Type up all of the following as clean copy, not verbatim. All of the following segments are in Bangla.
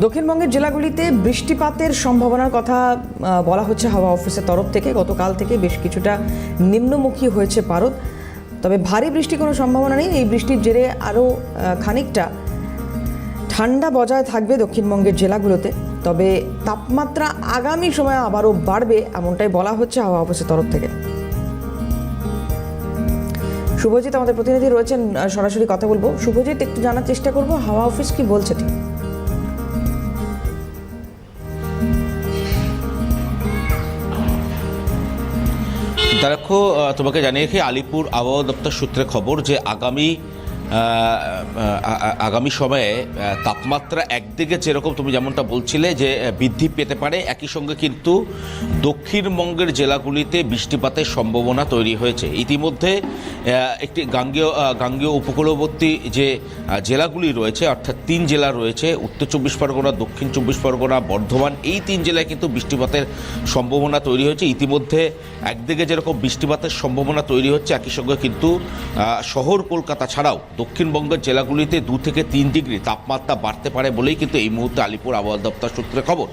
দক্ষিণবঙ্গের জেলাগুলিতে বৃষ্টিপাতের সম্ভাবনার কথা বলা হচ্ছে হাওয়া অফিসের তরফ থেকে। গতকাল থেকে বেশ কিছুটা নিম্নমুখী হয়েছে পারদ, তবে ভারী বৃষ্টির কোনো সম্ভাবনা নেই। এই বৃষ্টির জেরে আরও খানিকটা ঠান্ডা বজায় থাকবে দক্ষিণবঙ্গের জেলাগুলোতে, তবে তাপমাত্রা আগামী সময়ে আবারও বাড়বে এমনটাই বলা হচ্ছে হাওয়া অফিসের তরফ থেকে। শুভজিৎ আমাদের প্রতিনিধি রয়েছেন, সরাসরি কথা বলবো। শুভজিৎ, একটু জানার চেষ্টা করবো হাওয়া অফিস কি বলছে ঠিক। দেখো, তোমাকে জানিয়ে রাখি, আলিপুর আবহাওয়া দপ্তর সূত্রে খবর যে আগামী সময়ে তাপমাত্রা একদিকে যেরকম তুমি যেমনটা বলছিলে যে বৃদ্ধি পেতে পারে, একই সঙ্গে কিন্তু দক্ষিণবঙ্গের জেলাগুলিতে বৃষ্টিপাতের সম্ভাবনা তৈরি হয়েছে। ইতিমধ্যে একটি গাঙ্গেয় উপকূলবর্তী যে জেলাগুলি রয়েছে, অর্থাৎ 3 জেলা রয়েছে, উত্তর 24 পরগনা, দক্ষিণ 24 পরগনা, বর্ধমান, এই 3 জেলায় কিন্তু বৃষ্টিপাতের সম্ভাবনা তৈরি হয়েছে। ইতিমধ্যে একদিকে যেরকম বৃষ্টিপাতের সম্ভাবনা তৈরি হচ্ছে, একই সঙ্গে কিন্তু শহর কলকাতা ছাড়াও দক্ষিণবঙ্গের জেলাগুলিতে 2 থেকে 3 ডিগ্রি তাপমাত্রা বাড়তে পারে বলেই কিন্তু এই মুহূর্তে আলিপুর আবহাওয়া দপ্তর সূত্রে খবর।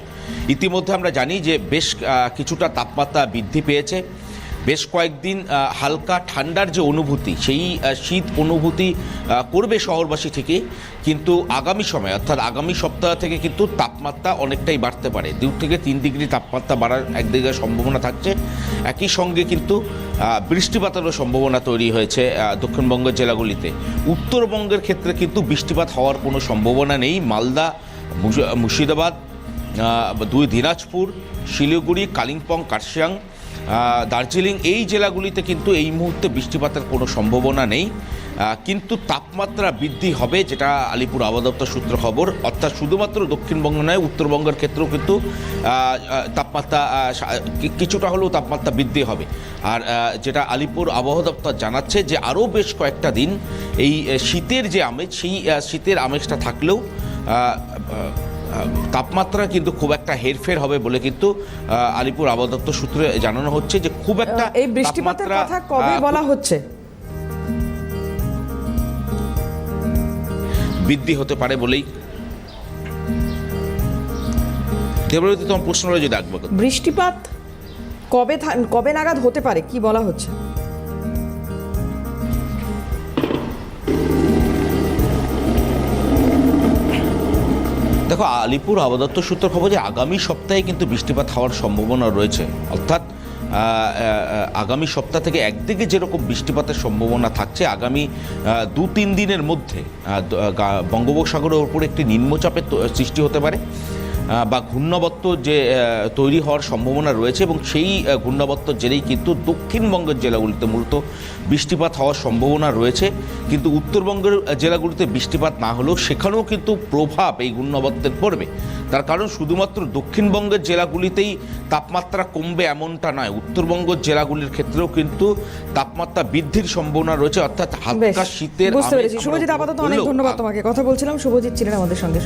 ইতিমধ্যে আমরা জানি যে বেশ কিছুটা তাপমাত্রা বৃদ্ধি পেয়েছে। বেশ কয়েকদিন হালকা ঠান্ডার যে অনুভূতি, সেই শীত অনুভূতি করবে শহরবাসী ঠিকই, কিন্তু আগামী সময় অর্থাৎ আগামী সপ্তাহ থেকে কিন্তু তাপমাত্রা অনেকটাই বাড়তে পারে। 2 থেকে 3 ডিগ্রি তাপমাত্রা বাড়ার একদিকে সম্ভাবনা থাকছে। একই সঙ্গে কিন্তু বৃষ্টিপাতেরও সম্ভাবনা তৈরি হয়েছে দক্ষিণবঙ্গের জেলাগুলিতে। উত্তরবঙ্গের ক্ষেত্রে কিন্তু বৃষ্টিপাত হওয়ার কোনো সম্ভাবনা নেই। মালদা, মুর্শিদাবাদ, 2 দিনাজপুর, শিলিগুড়ি, কালিম্পং, কার্শিয়াং, দার্জিলিং, এই জেলাগুলিতে কিন্তু এই মুহূর্তে বৃষ্টিপাতের কোনো সম্ভাবনা নেই, কিন্তু তাপমাত্রা বৃদ্ধি হবে, যেটা আলিপুর আবহাওয়া দপ্তর সূত্র খবর। অর্থাৎ শুধুমাত্র দক্ষিণবঙ্গ নয়, উত্তরবঙ্গের ক্ষেত্রেও কিন্তু তাপমাত্রা কিছুটা হলেও তাপমাত্রা বৃদ্ধি হবে। আর যেটা আলিপুর আবহাওয়া দপ্তর জানাচ্ছে যে আরও বেশ কয়েকটা দিন এই শীতের যে আমেজ, সেই শীতের আমেজটা থাকলেও তাপমাত্রা কিন্তু খুব একটা হেরফের হবে বলে কিন্তু আলিপুর আবহাওয়া দপ্তর সূত্রে জানানো হচ্ছে যে খুব একটা এই বৃষ্টিপাতের কথা কবে বলা হচ্ছে বৃদ্ধি হতে পারে বলেই। দেবরতী, তোমার প্রশ্ন রয়েছে, ডাকবো বৃষ্টিপাত কবে নাগাদ হতে পারে কি বলা হচ্ছে? দেখো, আলিপুর আবহাওয়া দপ্তর সূত্র খবর যে আগামী সপ্তাহে কিন্তু বৃষ্টিপাত হওয়ার সম্ভাবনা রয়েছে। অর্থাৎ আগামী সপ্তাহ থেকে একদিকে যেরকম বৃষ্টিপাতের সম্ভাবনা থাকছে, আগামী 2-3 দিনের মধ্যে বঙ্গোপসাগরের ওপর একটি নিম্নচাপের সৃষ্টি হতে পারে বা ঘূর্ণাবর্ত যে তৈরি হওয়ার সম্ভাবনা রয়েছে, এবং সেই ঘূর্ণাবর্তর জেরেই কিন্তু দক্ষিণবঙ্গের জেলাগুলিতে মূলত বৃষ্টিপাত হওয়ার সম্ভাবনা রয়েছে। কিন্তু উত্তরবঙ্গের জেলাগুলিতে বৃষ্টিপাত না হলেও সেখানেও কিন্তু প্রভাব এই ঘূর্ণাবর্তের পড়বে। তার কারণ শুধুমাত্র দক্ষিণবঙ্গের জেলাগুলিতেই তাপমাত্রা কমবে এমনটা নয়, উত্তরবঙ্গের জেলাগুলির ক্ষেত্রেও কিন্তু তাপমাত্রা বৃদ্ধির সম্ভাবনা রয়েছে। অর্থাৎ হালকা শীতের। বুঝতে পেরেছি। শুভজিৎ, আপাতত অনেক ধন্যবাদ তোমাকে। কথা বলছিলাম, শুভজিৎ ছিলেন আমাদের সঙ্গে।